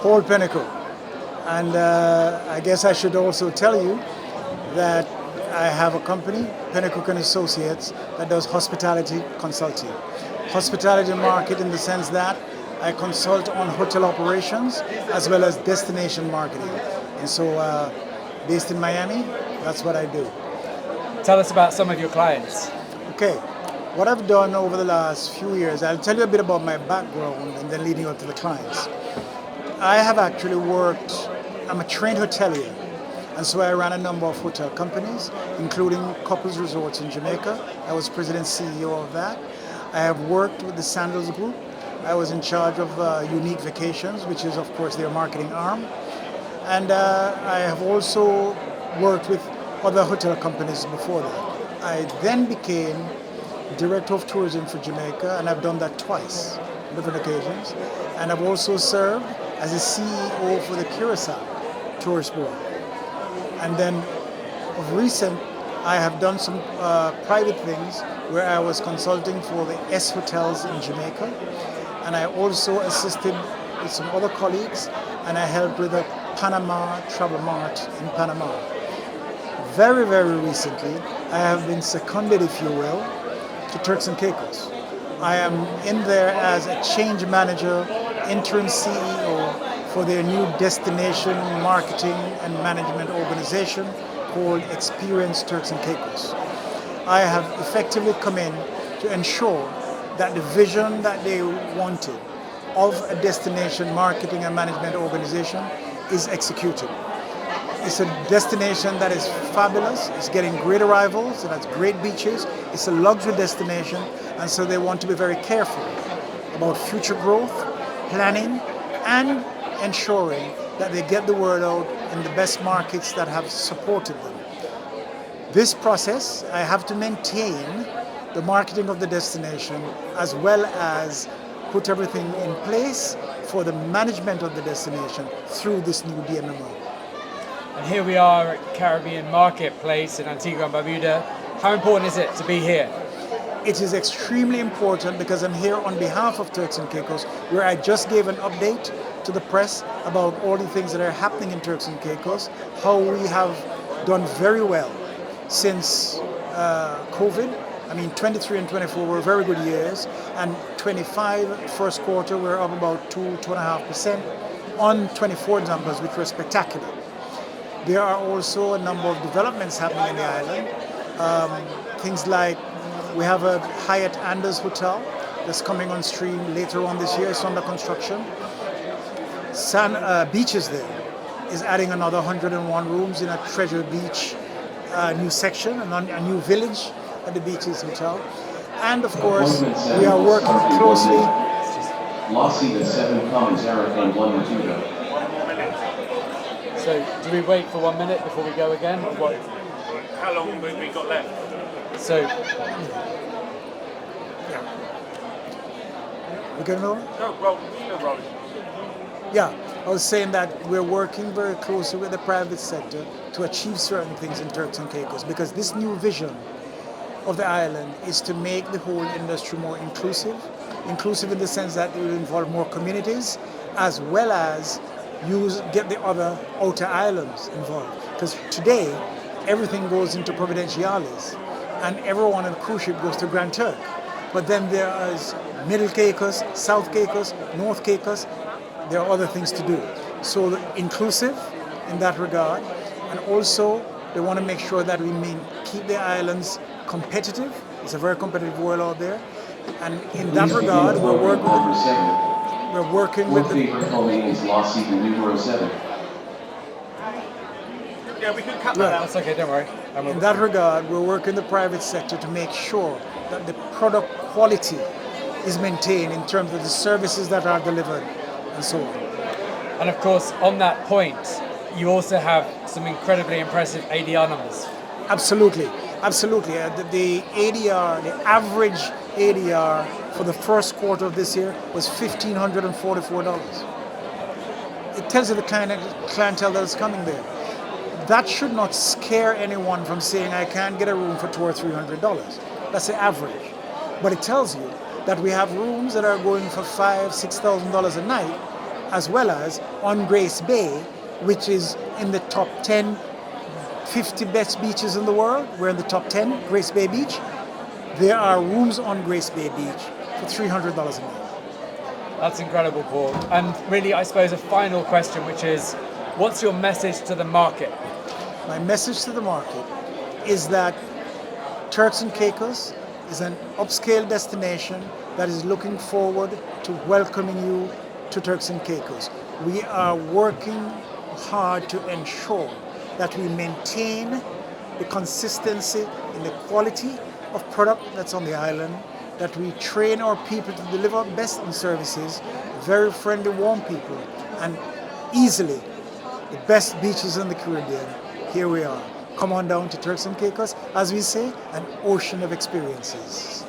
Paul Pennicook. And I guess I should also tell you that I have a company, Pennicook and Associates, that does hospitality consulting. Hospitality market in the sense that I consult on hotel operations as well as destination marketing. And so based in Miami, that's what I do. Tell us about some of your clients. Okay, what I've done over the last few years, I'll tell you a bit about my background and then leading up to the clients. I have actually worked, I'm a trained hotelier, and so I ran a number of hotel companies, including Couples Resorts in Jamaica. I was president CEO of that. I have worked with the Sandals Group. I was in charge of Unique Vacations, which is of course their marketing arm. And I have also worked with other hotel companies before that. I then became Director of Tourism for Jamaica, and I've done that twice, on different occasions. And I've also served as a CEO for the Curacao Tourist Board. And then of recent, I have done some private things where I was consulting for the S Hotels in Jamaica. And I also assisted with some other colleagues, and I helped with the Panama Travel Mart in Panama. Very, very recently, I have been seconded, if you will, to Turks and Caicos. I am in there as a change manager, interim CEO for their new destination marketing and management organization called Experience Turks and Caicos. I have effectively come in to ensure that the vision that they wanted of a destination marketing and management organization is executed. It's a destination that is fabulous, it's getting great arrivals, it has great beaches, it's a luxury destination, and so they want to be very careful about future growth, planning, and ensuring that they get the word out in the best markets that have supported them. This process, I have to maintain the marketing of the destination as well as put everything in place for the management of the destination through this new DMMO. And here we are at Caribbean Marketplace in Antigua and Barbuda. How important is it to be here? It is extremely important because I'm here on behalf of Turks and Caicos, where I just gave an update to the press about all the things that are happening in Turks and Caicos, how we have done very well since COVID. I mean, 23 and 24 were very good years, and 25 first quarter we're up about 2.5% on 24 numbers, which were spectacular. There are also a number of developments happening in the island. Things like we have a Hyatt Anders Hotel that's coming on stream later on this year. It's under construction. Beaches there is adding another 101 rooms in a Treasure Beach new section, a new village at the Beaches Hotel. And of course, we are working closely. Lost seat at 7 Commons, Aeroplane 1 and 2 go. So, do we wait for 1 minute before we go again? Or what? How long have we got left? So, We can roll? No, roll. Still rolling. Yeah, I was saying that we're working very closely with the private sector to achieve certain things in Turks and Caicos, because this new vision of the island is to make the whole industry more inclusive in the sense that it will involve more communities as well as get the other outer islands involved. Because today, everything goes into Providenciales and everyone on the cruise ship goes to Grand Turk. But then there is Middle Caicos, South Caicos, North Caicos. There are other things to do. So inclusive in that regard, and also they want to make sure that we keep the islands competitive. It's a very competitive world out there, and in that regard, we're working with the. Yeah, we can cut that out. that's okay, don't worry. In that regard, we're working the private sector to make sure that the product quality is maintained in terms of the services that are delivered and so on. And of course, on that point, you also have some incredibly impressive ADR numbers. Absolutely. The ADR, the average ADR for the first quarter of this year was $1,544. It tells you the kind of clientele that is coming there. That should not scare anyone from saying I can't get a room for $200 or $300. That's the average. But it tells you that we have rooms that are going for $5,000, $6,000 a night as well as on Grace Bay, which is in the top 10, 50 best beaches in the world. We're in the top 10, Grace Bay Beach. There are rooms on Grace Bay Beach for $300 a night. That's incredible, Paul. And really, I suppose a final question, which is, what's your message to the market? My message to the market is that Turks and Caicos is an upscale destination that is looking forward to welcoming you to Turks and Caicos. We are working hard to ensure that we maintain the consistency in the quality of product that's on the island, that we train our people to deliver best in services, very friendly, warm people, and easily the best beaches in the Caribbean. Here we are. Come on down to Turks and Caicos, as we say, an ocean of experiences.